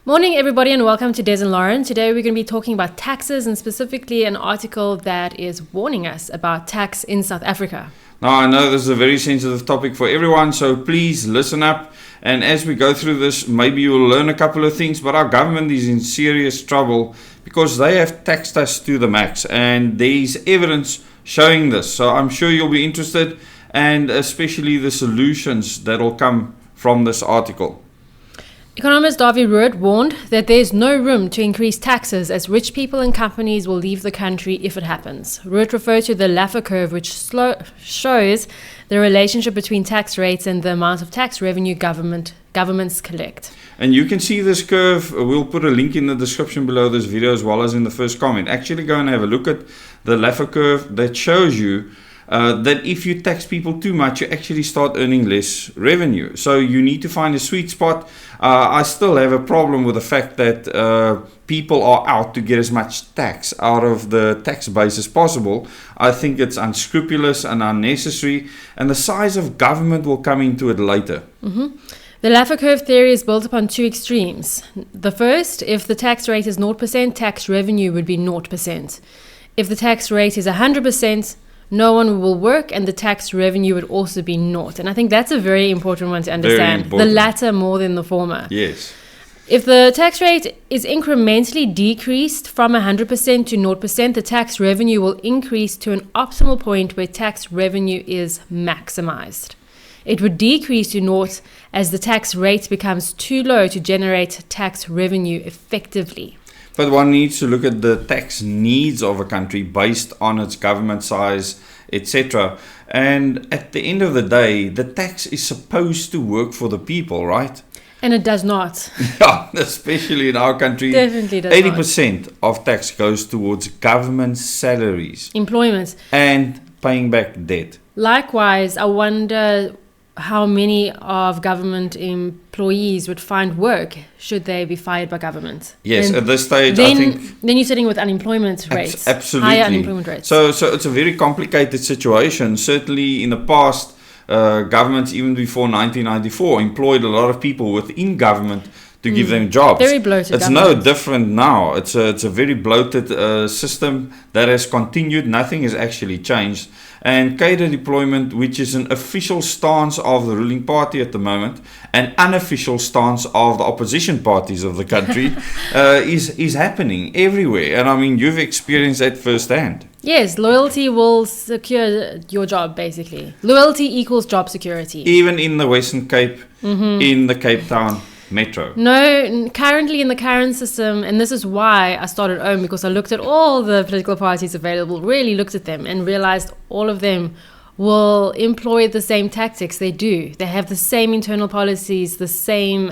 Morning, everybody, and welcome to Des and Lauren. Today, we're going to be talking about taxes and specifically an article that is warning us about tax in South Africa. Now, I know this is a very sensitive topic for everyone, so please listen up. And as we go through this, maybe you'll learn a couple of things, but our government is in serious trouble because they have taxed us to the max, and there's evidence showing this. So I'm sure you'll be interested, and especially the solutions that will come from this article. Economist Dawie Roodt warned that there is no room to increase taxes as rich people and companies will leave the country if it happens. Roodt referred to the Laffer Curve, which shows the relationship between tax rates and the amount of tax revenue governments collect. And you can see this curve. We'll put a link in the description below this video as well as in the first comment. Actually go and have a look at the Laffer Curve that shows you that if you tax people too much, you actually start earning less revenue. So you need to find a sweet spot. I still have a problem with the fact that people are out to get as much tax out of the tax base as possible. I think it's unscrupulous and unnecessary, and the size of government will come into it later. The Laffer Curve theory is built upon two extremes. The first, if the tax rate is 0%, tax revenue would be 0%. If the tax rate is 100%, no one will work and the tax revenue would also be naught. And I think that's a very important one to understand. The latter more than the former. Yes. If the tax rate is incrementally decreased from 100% to 0%, the tax revenue will increase to an optimal point where tax revenue is maximized. It would decrease to naught as the tax rate becomes too low to generate tax revenue effectively. But one needs to look at the tax needs of a country based on its government size, etc. And at the end of the day, the tax is supposed to work for the people, right? And it does not. Yeah, especially in our country. Definitely does 80% of tax goes towards government salaries. Employment. And paying back debt. Likewise, I wonder how many of government employees would find work should they be fired by government. Yes, and at this stage, then, I think... Then you're sitting with unemployment rates. Absolutely. Higher unemployment rates. So it's a very complicated situation. Certainly in the past, governments, even before 1994, employed a lot of people within government to give them jobs. Very bloated. It's no different now. It's a very bloated system that has continued. Nothing has actually changed. And cadre deployment, which is an official stance of the ruling party at the moment, an unofficial stance of the opposition parties of the country, is happening everywhere. And I mean, you've experienced that firsthand. Yes, loyalty will secure your job, basically. Loyalty equals job security. Even in the Western Cape, in the Cape Town Metro. No, currently in the current system, and this is why I started OWN, because I looked at all the political parties available, really looked at them and realized all of them will employ the same tactics. They do. They have the same internal policies, the same,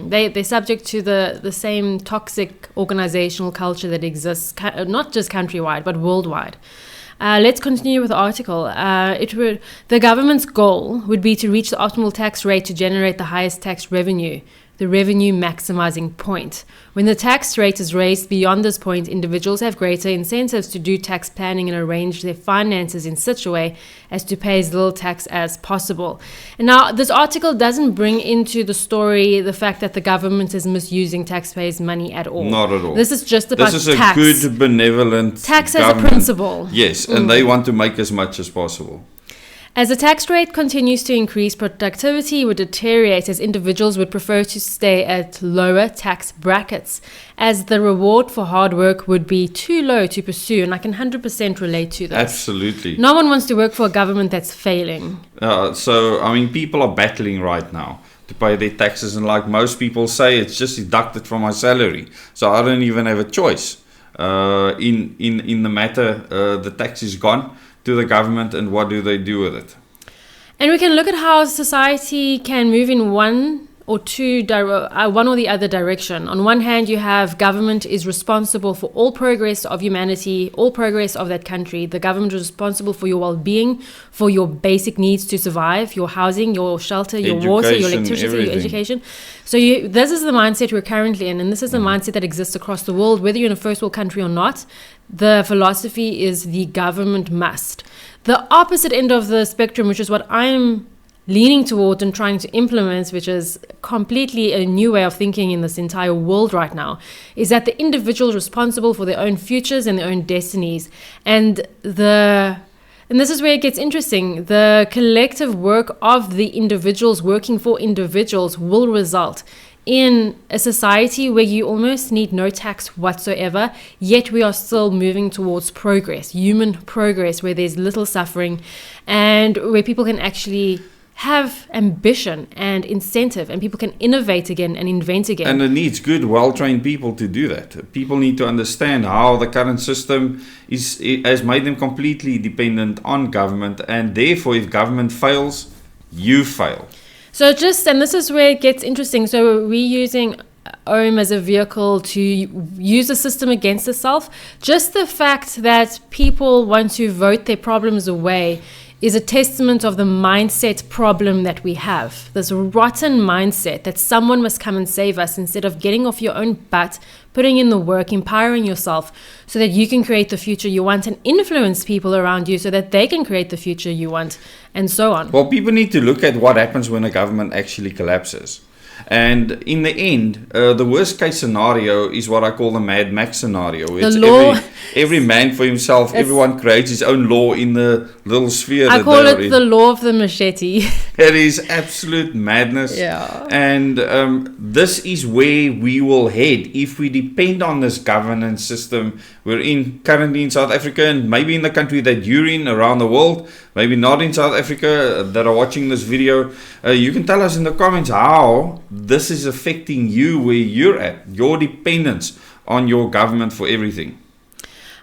they're subject to the same toxic organizational culture that exists, not just countrywide, but worldwide. Let's continue with the article. The government's goal would be to reach the optimal tax rate to generate the highest tax revenue, the revenue maximizing point. When the tax rate is raised beyond this point, individuals have greater incentives to do tax planning and arrange their finances in such a way as to pay as little tax as possible. And now, this article doesn't bring into the story the fact that the government is misusing taxpayers' money at all. Not at all. This is just about tax. This is a good, benevolent tax government. As a principle. Yes, and they want to make as much as possible. As the tax rate continues to increase, productivity would deteriorate as individuals would prefer to stay at lower tax brackets, as the reward for hard work would be too low to pursue. And I can 100% relate to this. Absolutely. No one wants to work for a government that's failing. So, I mean, people are battling right now to pay their taxes. And like most people say, it's just deducted from my salary. So I don't even have a choice in the matter. The tax is gone to the government, and what do they do with it? And we can look at how society can move in one or the other direction. On one hand, you have government is responsible for all progress of humanity, all progress of that country. The government is responsible for your well-being, for your basic needs to survive, your housing, your shelter, your water, your electricity, everything. Your education. So this is the mindset we're currently in, and this is the mindset that exists across the world, whether you're in a first world country or not. The philosophy is the government must. The opposite end of the spectrum, which is what I'm leaning towards and trying to implement, which is completely a new way of thinking in this entire world right now, is that the individual is responsible for their own futures and their own destinies. And this is where it gets interesting. The collective work of the individuals working for individuals will result in a society where you almost need no tax whatsoever, yet we are still moving towards progress, human progress, where there's little suffering and where people can actually have ambition and incentive, and people can innovate again and invent again. And it needs good, well-trained people to do that. People need to understand how the current system has made them completely dependent on government, and therefore if government fails, you fail. So and this is where it gets interesting. So we're using OHM as a vehicle to use the system against itself. Just the fact that people want to vote their problems away is a testament of the mindset problem that we have. This rotten mindset that someone must come and save us, instead of getting off your own butt, putting in the work, empowering yourself so that you can create the future you want and influence people around you so that they can create the future you want, and so on. Well, people need to look at what happens when a government actually collapses. And in the end, the worst case scenario is what I call the Mad Max scenario. It's every man for himself. Everyone creates his own law in the little sphere. I call it the law of the machete. It is absolute madness. Yeah. And this is where we will head if we depend on this governance system we're currently in South Africa, and maybe in the country that you're in around the world, maybe not in South Africa, that are watching this video. You can tell us in the comments how this is affecting you where you're at, your dependence on your government for everything.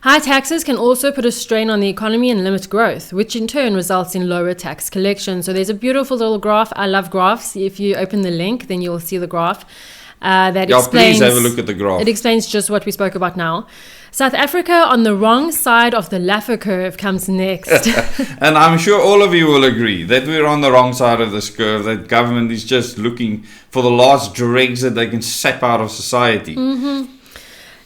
High taxes can also put a strain on the economy and limit growth, which in turn results in lower tax collection. So there's a beautiful little graph. I love graphs. If you open the link, then you'll see the graph. Please have a look at the graph. It explains just what we spoke about now. South Africa on the wrong side of the Laffer Curve comes next. And I'm sure all of you will agree that we're on the wrong side of this curve, that government is just looking for the last dregs that they can sap out of society. Mm-hmm.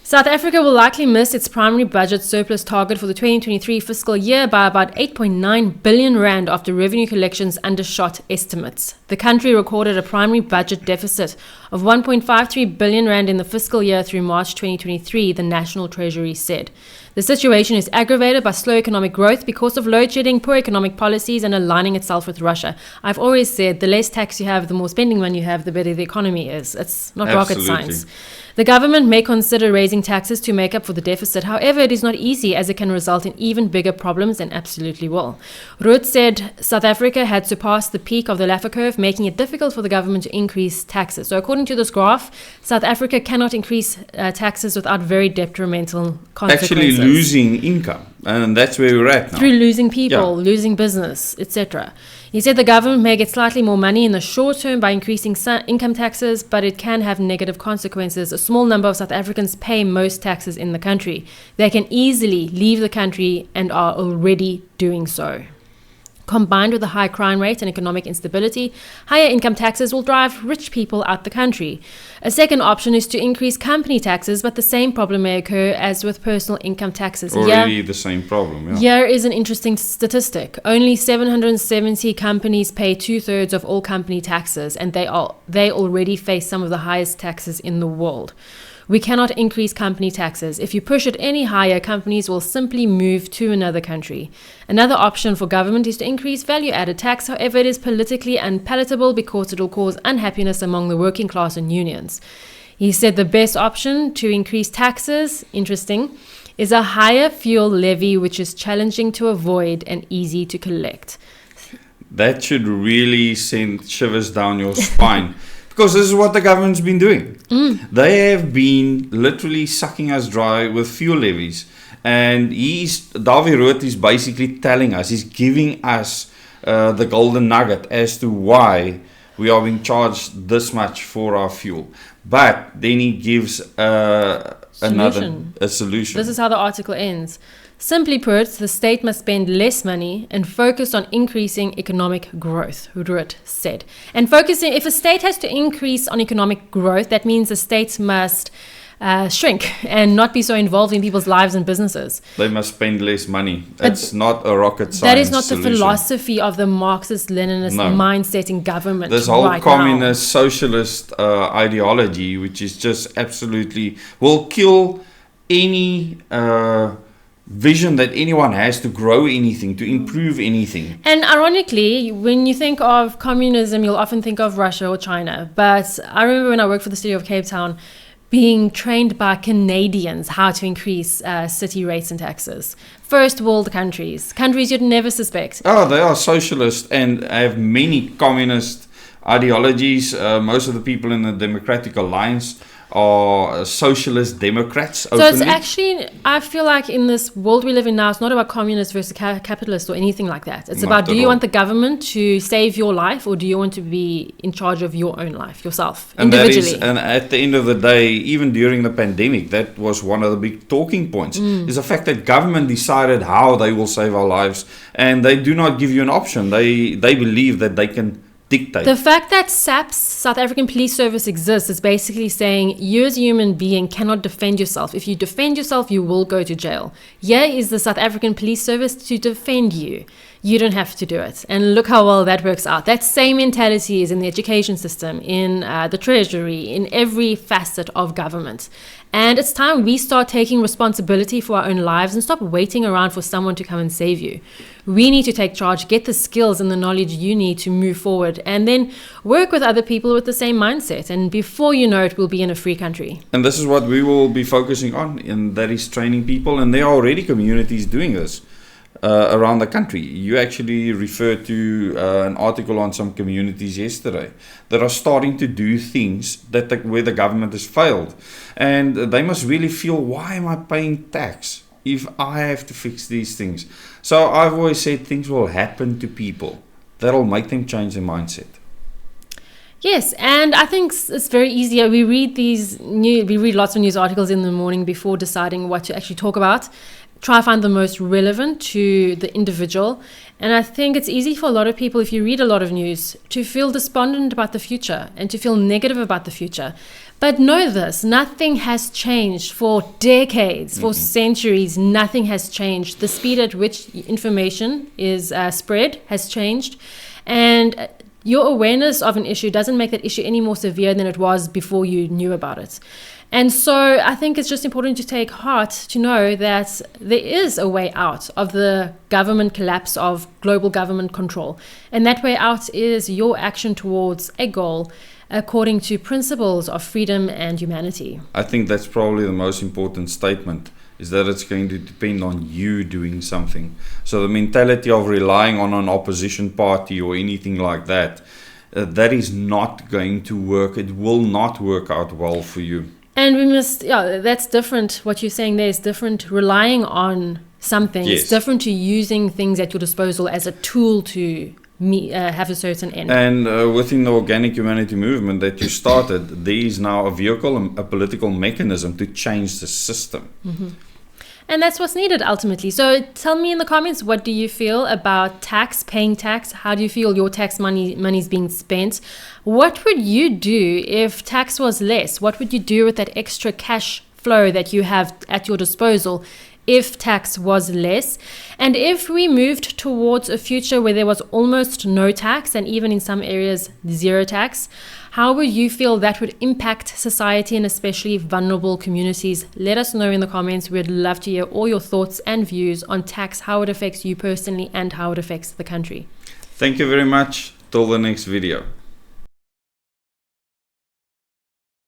South Africa will likely miss its primary budget surplus target for the 2023 fiscal year by about 8.9 billion rand after revenue collections undershot estimates. The country recorded a primary budget deficit of 1.53 billion rand in the fiscal year through March 2023, the National Treasury said. The situation is aggravated by slow economic growth because of load shedding, poor economic policies, and aligning itself with Russia. I've always said the less tax you have, the more spending money you have, the better the economy is. It's not rocket science. The government may consider raising taxes to make up for the deficit. However, it is not easy, as it can result in even bigger problems, and absolutely will. Roodt said South Africa had surpassed the peak of the Laffer Curve, making it difficult for the government to increase taxes. So according to this graph, South Africa cannot increase taxes without very detrimental consequences. Actually losing income, and that's where we're at now. Through losing people, losing business, etc. He said the government may get slightly more money in the short term by increasing income taxes, but it can have negative consequences. A small number of South Africans pay most taxes in the country. They can easily leave the country and are already doing so. Combined with a high crime rate and economic instability, higher income taxes will drive rich people out the country. A second option is to increase company taxes, but the same problem may occur as with personal income taxes. Already the same problem, Here is an interesting statistic. Only 770 companies pay 2/3 of all company taxes, and they already face some of the highest taxes in the world. We cannot increase company taxes. If you push it any higher, companies will simply move to another country. Another option for government is to increase value-added tax. However, it is politically unpalatable because it will cause unhappiness among the working class and unions. He said the best option to increase taxes, interesting, is a higher fuel levy, which is challenging to avoid and easy to collect. That should really send shivers down your spine. Because this is what the government's been doing. They have been literally sucking us dry with fuel levies. And Dawie Roodt is basically telling us, he's giving us the golden nugget as to why we are being charged this much for our fuel. But then he gives a solution. This is how the article ends. Simply put, the state must spend less money and focus on increasing economic growth, Roodt said. And if a state has to increase on economic growth, that means the states must shrink and not be so involved in people's lives and businesses. They must spend less money. It's not a rocket science That is not solution. the philosophy of the Marxist-Leninist mindset in government. This whole right communist, socialist ideology, which is just absolutely, will kill any vision that anyone has to grow anything, to improve anything. And ironically, when you think of communism, you'll often think of Russia or China. But I remember when I worked for the city of Cape Town, being trained by Canadians how to increase city rates and taxes. First world countries you'd never suspect. Oh, they are socialist and have many communist ideologies. Most of the people in the Democratic Alliance are socialist Democrats openly. So it's actually, I feel like in this world we live in now, it's not about communist versus capitalist or anything like that. It's about, do you want the government to save your life, or do you want to be in charge of your own life, yourself, and individually? And at the end of the day, even during the pandemic, that was one of the big talking points, is the fact that government decided how they will save our lives, and they do not give you an option. They believe that they can dictate. The fact that SAPS, South African Police Service, exists is basically saying you as a human being cannot defend yourself. If you defend yourself, you will go to jail. Here is the South African Police Service to defend you. You don't have to do it. And look how well that works out. That same mentality is in the education system, in the treasury, in every facet of government. And it's time we start taking responsibility for our own lives and stop waiting around for someone to come and save you. We need to take charge, get the skills and the knowledge you need to move forward, and then work with other people with the same mindset. And before you know it, we'll be in a free country. And this is what we will be focusing on, and that is training people. And there are already communities doing this around the country. You actually referred to an article on some communities yesterday that are starting to do things that where the government has failed. And they must really feel, why am I paying tax if I have to fix these things? So I've always said things will happen to people that'll make them change their mindset. Yes, and I think it's very easy. We read lots of news articles in the morning before deciding what to actually talk about. Try to find the most relevant to the individual. And I think it's easy for a lot of people, if you read a lot of news, to feel despondent about the future and to feel negative about the future. But know this, nothing has changed for decades, for centuries. Nothing has changed. The speed at which information is spread has changed. And your awareness of an issue doesn't make that issue any more severe than it was before you knew about it. And so I think it's just important to take heart to know that there is a way out of the government collapse of global government control. And that way out is your action towards a goal according to principles of freedom and humanity. I think that's probably the most important statement, is that it's going to depend on you doing something. So the mentality of relying on an opposition party or anything like that, that is not going to work. It will not work out well for you. And we must, that's different. What you're saying there is different. Relying on something is different to using things at your disposal as a tool to have a certain end. And within the organic humanity movement that you started, there is now a vehicle, a political mechanism to change the system. Mm-hmm. And that's what's needed ultimately. So tell me in the comments, what do you feel about tax, paying tax? How do you feel your tax money is being spent? What would you do if tax was less? What would you do with that extra cash flow that you have at your disposal if tax was less? And if we moved towards a future where there was almost no tax and even in some areas zero tax, how would you feel that would impact society and especially vulnerable communities? Let us know in the comments. We'd love to hear all your thoughts and views on tax, how it affects you personally and how it affects the country. Thank you very much. Till the next video.